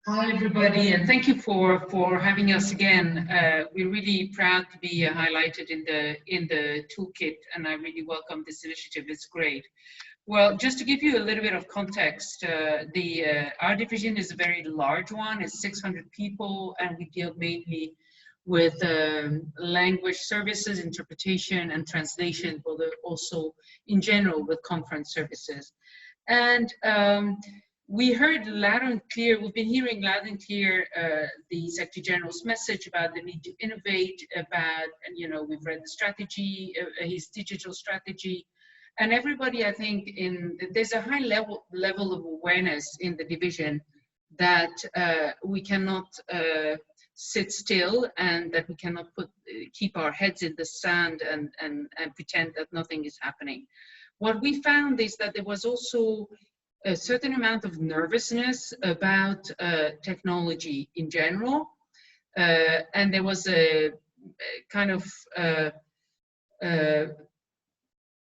Hi everybody, and thank you for having us again. We're really proud to be highlighted in the toolkit, and I really welcome this initiative. It's great. Well, just to give you a little bit of context, our division is a very large one. It's 600 people, and we deal mainly with language services, interpretation, and translation, but also in general with conference services. And we heard loud and clear, we've been hearing loud and clear the Secretary General's message about the need to innovate, about, and we've read the strategy, his digital strategy, and everybody, I think, there's a high level of awareness in the division that we cannot sit still and that we cannot keep our heads in the sand and pretend that nothing is happening. What we found is that there was also a certain amount of nervousness about technology in general, and there was a kind of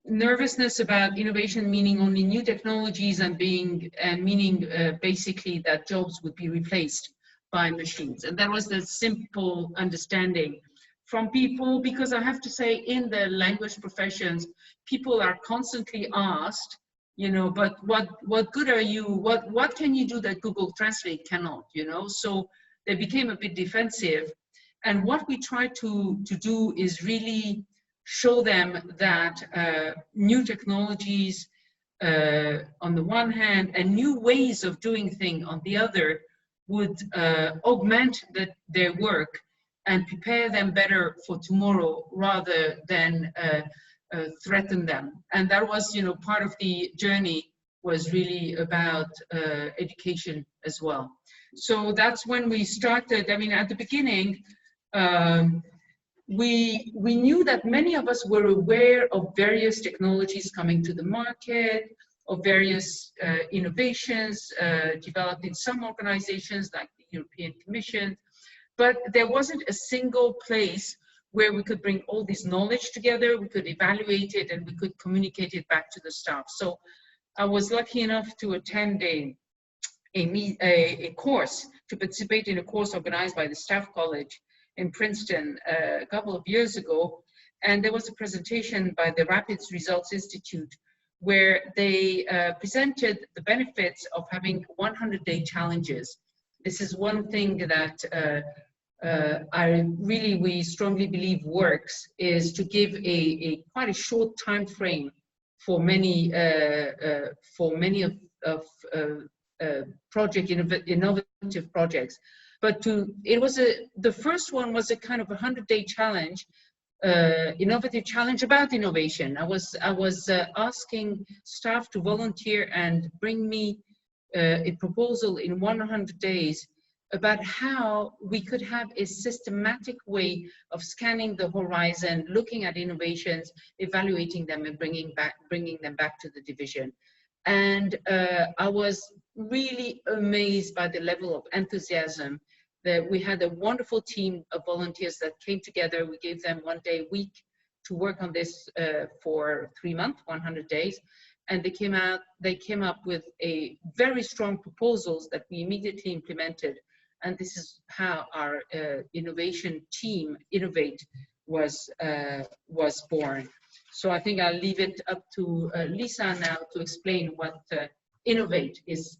nervousness about innovation meaning only new technologies and meaning basically that jobs would be replaced by machines. And that was the simple understanding from people, because I have to say, in the language professions, people are constantly asked, but what good are you? What can you do that Google Translate cannot? So they became a bit defensive. And what we try to do is really show them that new technologies on the one hand and new ways of doing things on the other would augment their work and prepare them better for tomorrow rather than threaten them. And that was, part of the journey was really about education as well. So that's when we started. I mean, at the beginning, we knew that many of us were aware of various technologies coming to the market, of various innovations developed in some organizations like the European Commission, but there wasn't a single place where we could bring all this knowledge together, we could evaluate it, and we could communicate it back to the staff. So I was lucky enough to attend a course, to participate in a course organized by the Staff College in Princeton a couple of years ago. And there was a presentation by the Rapids Results Institute where they presented the benefits of having 100-day challenges. This is one thing that we strongly believe works, is to give quite a short time frame for many of innovative projects. But the first one was a kind of 100-day challenge, innovative challenge about innovation. I was asking staff to volunteer and bring me a proposal in 100 days about how we could have a systematic way of scanning the horizon, looking at innovations, evaluating them, and bringing them back to the division. And I was really amazed by the level of enthusiasm. That we had a wonderful team of volunteers that came together. We gave them 1 day a week to work on this for 3 months, 100 days. And they came up with a very strong proposals that we immediately implemented. And this is how our innovation team, Innovate, was born. So I think I'll leave it up to Lisa now to explain what Innovate is.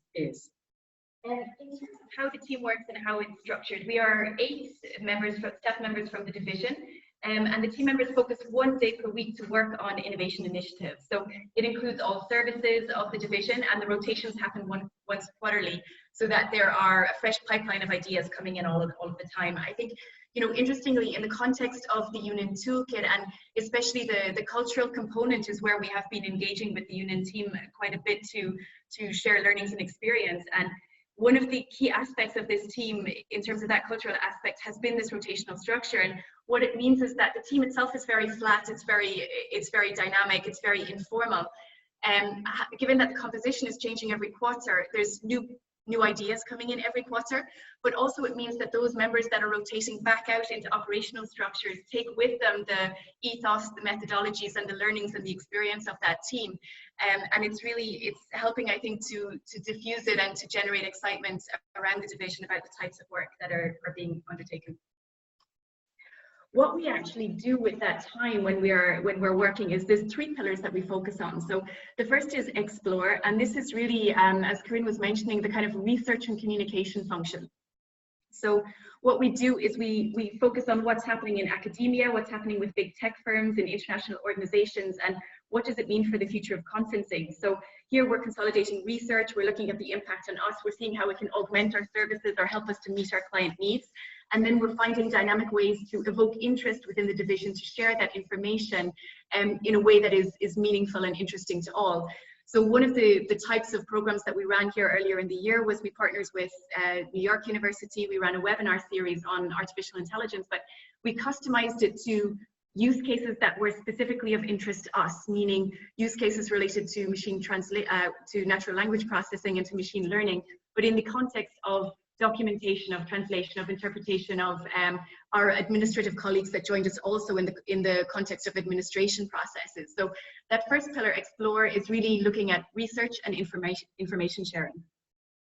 And in terms of how the team works and how it's structured, we are 8 staff members from the division, and the team members focus 1 day per week to work on innovation initiatives. So it includes all services of the division, and the rotations happen once quarterly, so that there are a fresh pipeline of ideas coming in all of the time. I think, interestingly, in the context of the UNIN toolkit, and especially the cultural component, is where we have been engaging with the UNIN team quite a bit to share learnings and experience. And one of the key aspects of this team in terms of that cultural aspect has been this rotational structure. And what it means is that the team itself is very flat, it's very dynamic, it's very informal. And given that the composition is changing every quarter, there's new new ideas coming in every quarter, but also it means that those members that are rotating back out into operational structures take with them the ethos, the methodologies, and the learnings and the experience of that team. And it's helping, I think, to diffuse it and to generate excitement around the division about the types of work that are being undertaken. What we actually do with that time when we're working is there's 3 pillars that we focus on. So the first is explore, and this is really, as Corinne was mentioning, the kind of research and communication function. So what we do is we focus on what's happening in academia, what's happening with big tech firms and international organizations, and what does it mean for the future of conferencing. So here we're consolidating research, we're looking at the impact on us, we're seeing how it can augment our services or help us to meet our client needs. And then we're finding dynamic ways to evoke interest within the division to share that information in a way that is meaningful and interesting to all. So one of the types of programs that we ran here earlier in the year was we partnered with New York University. We ran a webinar series on artificial intelligence, but we customized it to use cases that were specifically of interest to us, meaning use cases related to to natural language processing and to machine learning, but in the context of documentation, of translation, of interpretation, of our administrative colleagues that joined us also in the context of administration processes. So that first pillar, explore, is really looking at research and information sharing.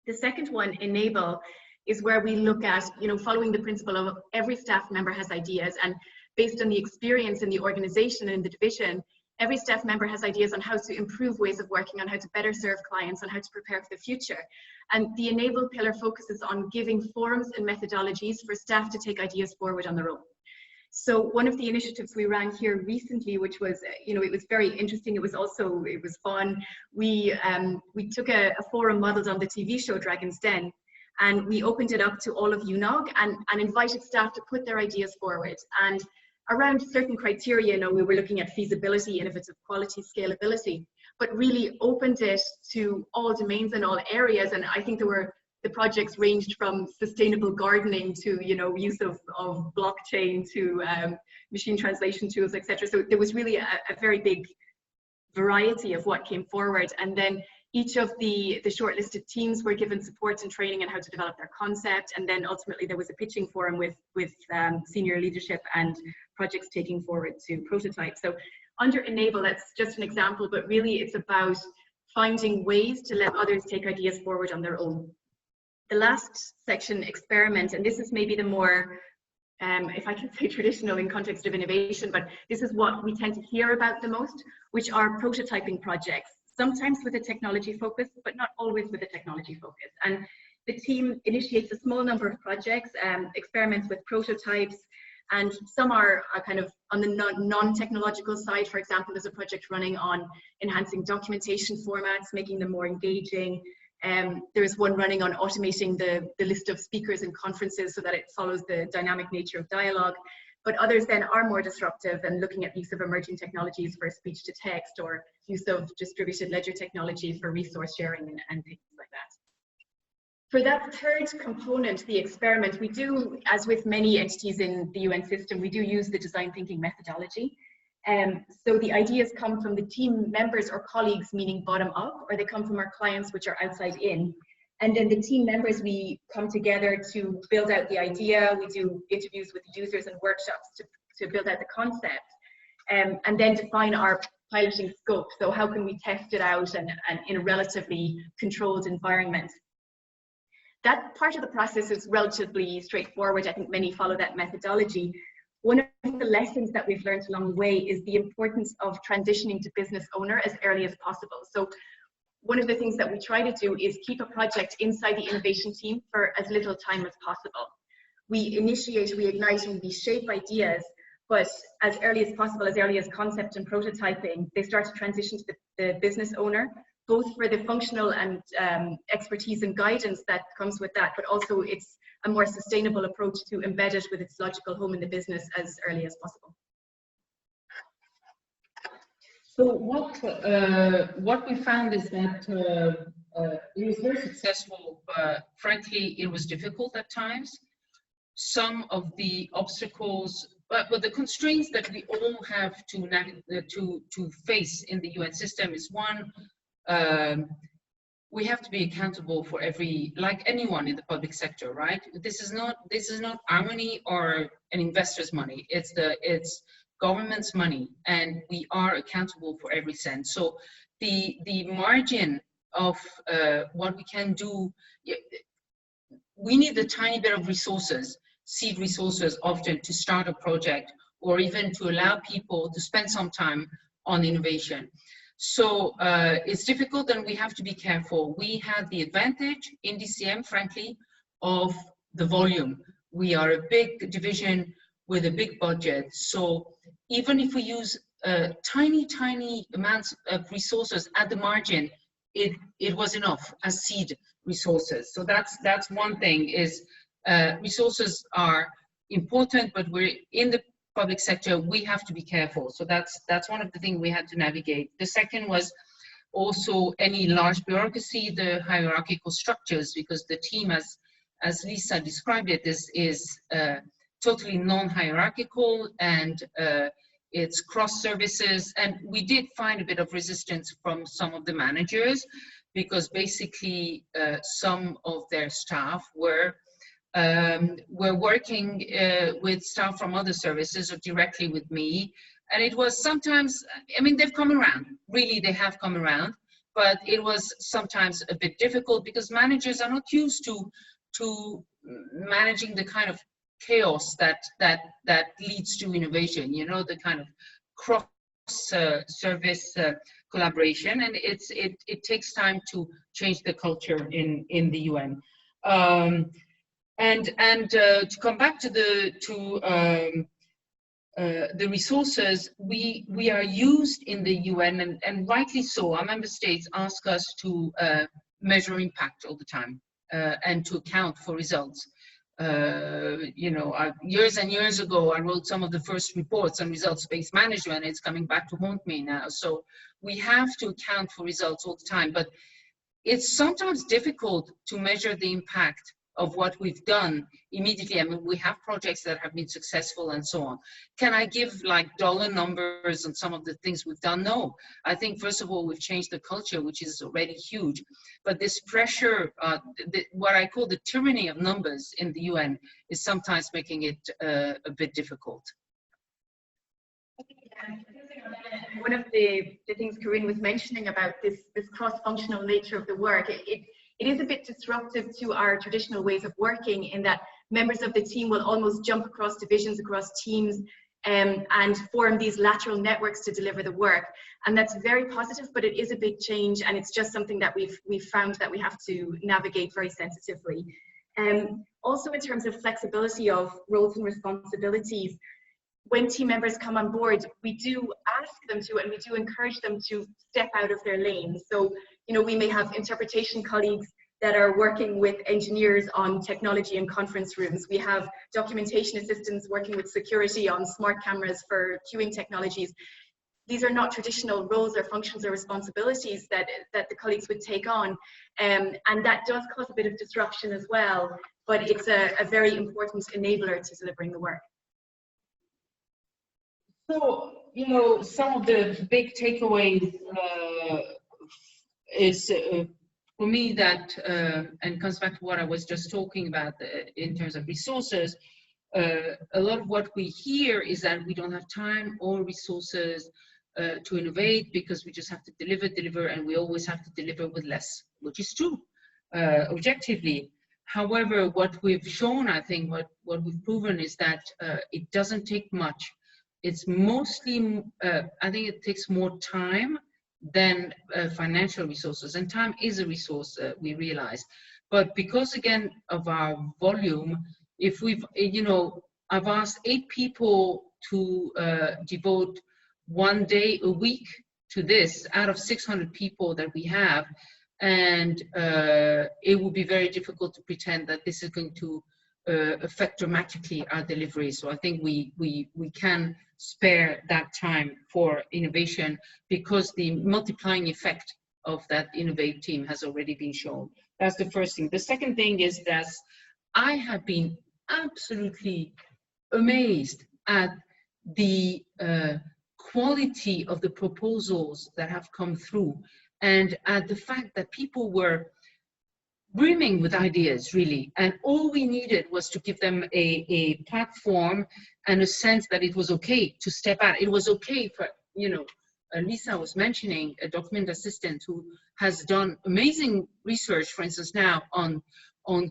The second one, enable, is where we look at, following the principle of every staff member has ideas, and based on the experience in the organization and the division, every staff member has ideas on how to improve ways of working, on how to better serve clients, on how to prepare for the future. And the enable pillar focuses on giving forums and methodologies for staff to take ideas forward on their own. So one of the initiatives we ran here recently, which was, it was very interesting. It was fun. We took a forum modeled on the TV show Dragon's Den, and we opened it up to all of UNOG and invited staff to put their ideas forward. And around certain criteria, we were looking at feasibility, innovative quality, scalability, but really opened it to all domains and all areas. And I think the projects ranged from sustainable gardening to, use of blockchain to machine translation tools, etc. So there was really a very big variety of what came forward. And then each of the shortlisted teams were given support and training on how to develop their concept. And then ultimately there was a pitching forum with senior leadership and projects taking forward to prototype. So under enable, that's just an example, but really it's about finding ways to let others take ideas forward on their own. The last section, experiment, and this is maybe the more, if I can say traditional in context of innovation, but this is what we tend to hear about the most, which are prototyping projects, sometimes with a technology focus, but not always with a technology focus. And the team initiates a small number of projects, experiments with prototypes, and some are kind of on the non-technological side. For example, there's a project running on enhancing documentation formats, making them more engaging. There's one running on automating the list of speakers in conferences so that it follows the dynamic nature of dialogue. But others then are more disruptive and looking at use of emerging technologies for speech to text, or use of distributed ledger technology for resource sharing and things like that. For that third component, the experiment, we do, as with many entities in the UN system, we do use the design thinking methodology. So the ideas come from the team members or colleagues, meaning bottom up, or they come from our clients, which are outside in. And then the team members, we come together to build out the idea. We do interviews with users and workshops to build out the concept, and then define our piloting scope. So how can we test it out and in a relatively controlled environment? That part of the process is relatively straightforward. I think many follow that methodology. One of the lessons that we've learned along the way is the importance of transitioning to business owner as early as possible. So one of the things that we try to do is keep a project inside the innovation team for as little time as possible. We initiate, we ignite, and we shape ideas, but as early as possible, as early as concept and prototyping, they start to transition to the business owner, both for the functional and expertise and guidance that comes with that, but also it's a more sustainable approach to embed it with its logical home in the business as early as possible. So what we found is that it was very successful, but frankly, it was difficult at times. Some of the obstacles, but the constraints that we all have to face in the UN system is one, we have to be accountable for every, like anyone in the public sector, right? This is not our money or an investor's money. It's government's money, and we are accountable for every cent. So the margin of what we can do, we need a tiny bit of resources, seed resources often, to start a project, or even to allow people to spend some time on innovation. So it's difficult, and we have to be careful. We have the advantage in DCM, frankly, of the volume. We are a big division with a big budget. So even if we use tiny amounts of resources at the margin, it was enough as seed resources. So that's one thing, is resources are important, but we're in the public sector, we have to be careful. So that's one of the things we had to navigate. The second was also any large bureaucracy, the hierarchical structures, because the team, as Lisa described it, is totally non-hierarchical, and it's cross services. And we did find a bit of resistance from some of the managers, because basically some of their staff were working with staff from other services or directly with me. And it was sometimes, I mean, they've come around, really, they have come around, but it was sometimes a bit difficult because managers are not used to managing the kind of chaos that leads to innovation, you know, the kind of cross service collaboration. And it takes time to change the culture in the UN. And to come back to the resources, we are used in the UN, and rightly so. Our member states ask us to measure impact all the time and to account for results. You know, years and years ago, I wrote some of the first reports on results-based management. It's coming back to haunt me now. So we have to account for results all the time, but it's sometimes difficult to measure the impact of what we've done immediately. I mean, we have projects that have been successful and so on. Can I give like dollar numbers on some of the things we've done? No. I think, first of all, we've changed the culture, which is already huge. But this pressure, what I call the tyranny of numbers in the UN, is sometimes making it a bit difficult. One of the things Corinne was mentioning about this cross-functional nature of the work, it is a bit disruptive to our traditional ways of working, in that members of the team will almost jump across divisions, across teams, and form these lateral networks to deliver the work. And that's very positive, but it is a big change, and it's just something that we've found that we have to navigate very sensitively. Also, in terms of flexibility of roles and responsibilities, when team members come on board, we do ask them to, and we do encourage them to step out of their lane. So, you know, we may have interpretation colleagues that are working with engineers on technology and conference rooms. We have documentation assistants working with security on smart cameras for queuing technologies. These are not traditional roles or functions or responsibilities that the colleagues would take on. And that does cause a bit of disruption as well, but it's a very important enabler to delivering the work. So, you know, some of the big takeaways is for me that, and comes back to what I was just talking about in terms of resources, a lot of what we hear is that we don't have time or resources to innovate because we just have to deliver, and we always have to deliver with less, which is true, objectively. However, what we've shown, I think, what we've proven is that it doesn't take much. It's mostly, I think it takes more time than financial resources, and time is a resource, we realize. But because, again, of our volume, if we've, you know, I've asked 8 people to devote 1 day a week to this out of 600 people that we have, and it would be very difficult to pretend that this is going to affect dramatically our delivery. So I think we can spare that time for innovation because the multiplying effect of that innovate team has already been shown. That's the first thing. The second thing is that I have been absolutely amazed at the quality of the proposals that have come through. and the fact that people were brimming with ideas, really, and all we needed was to give them a platform and a sense that it was okay to step out. It was okay for, you know, Lisa was mentioning a document assistant who has done amazing research, for instance, now on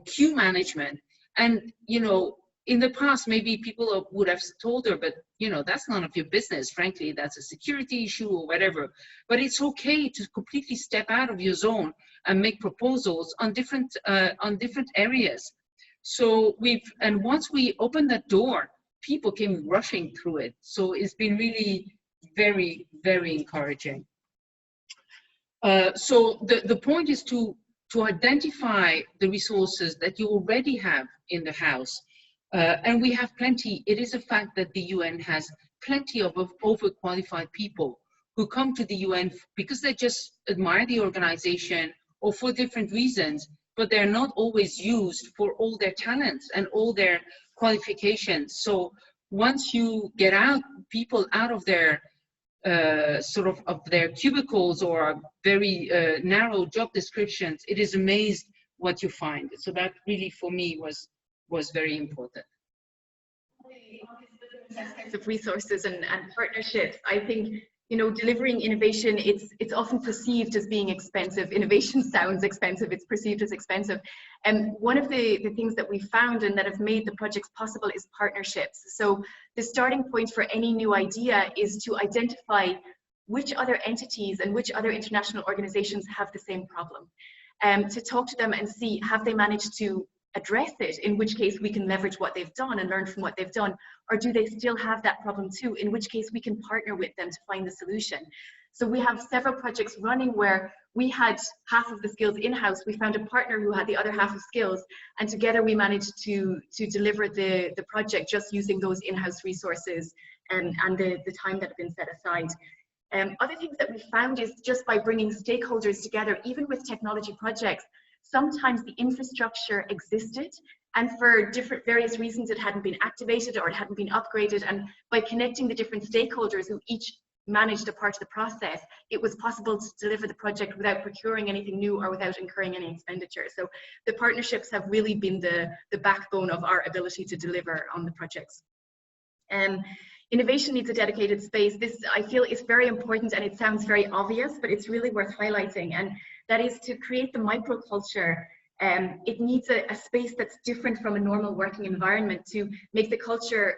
queue management. And, you know, in the past, maybe people would have told her, but, you know, that's none of your business. Frankly, that's a security issue or whatever. But it's okay to completely step out of your zone and make proposals on different areas. So and once we opened that door, people came rushing through it. So it's been really very, very encouraging. So the point is to identify the resources that you already have in the house. And we have plenty. It is a fact that the UN has plenty of overqualified people who come to the UN because they just admire the organization or for different reasons, but they're not always used for all their talents and all their qualifications. So once you get people out of their sort of their cubicles or very narrow job descriptions, it is amazing what you find. So that really, for me, was very important. Of resources and partnerships, I think, you know, delivering innovation, it's often perceived as being expensive. Innovation sounds expensive, it's perceived as expensive. And one of the things that we found and that have made the projects possible is partnerships. So the starting point for any new idea is to identify which other entities and which other international organizations have the same problem. To talk to them and see, have they managed to address it, in which case we can leverage what they've done and learn from what they've done, or do they still have that problem too, in which case we can partner with them to find the solution. So we have several projects running where we had half of the skills in-house, we found a partner who had the other half of skills, and together we managed to deliver the project just using those in-house resources and the time that had been set aside. Other things that we found is just by bringing stakeholders together, even with technology projects, sometimes the infrastructure existed and for various reasons it hadn't been activated or it hadn't been upgraded, and by connecting the different stakeholders who each managed a part of the process, it was possible to deliver the project without procuring anything new or without incurring any expenditure. So the partnerships have really been the backbone of our ability to deliver on the projects. Innovation needs a dedicated space. This, I feel, is very important, and it sounds very obvious, but it's really worth highlighting, and that is to create the microculture. It needs a space that's different from a normal working environment to make the culture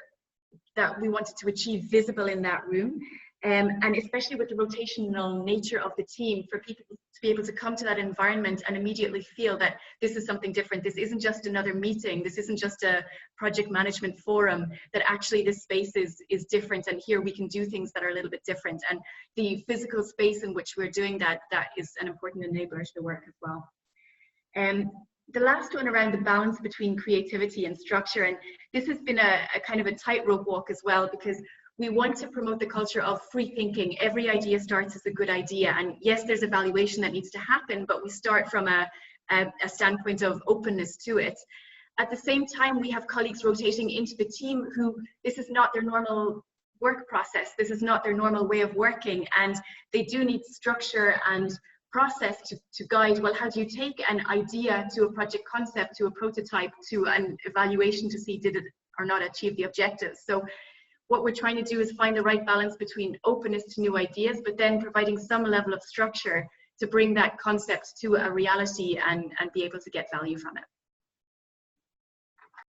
that we wanted to achieve visible in that room. And especially with the rotational nature of the team, for people to be able to come to that environment and immediately feel that this is something different. This isn't just another meeting. This isn't just a project management forum, that actually this space is different, and here we can do things that are a little bit different. And the physical space in which we're doing that is an important enabler to the work as well. The last one around the balance between creativity and structure, and this has been a kind of a tightrope walk as well, because we want to promote the culture of free thinking. Every idea starts as a good idea, and yes, there's evaluation that needs to happen, but we start from a standpoint of openness to it. At the same time, we have colleagues rotating into the team who, this is not their normal work process, this is not their normal way of working, and they do need structure and process to guide, well, how do you take an idea to a project concept, to a prototype, to an evaluation to see did it or not achieve the objectives. So what we're trying to do is find the right balance between openness to new ideas, but then providing some level of structure to bring that concept to a reality and be able to get value from it.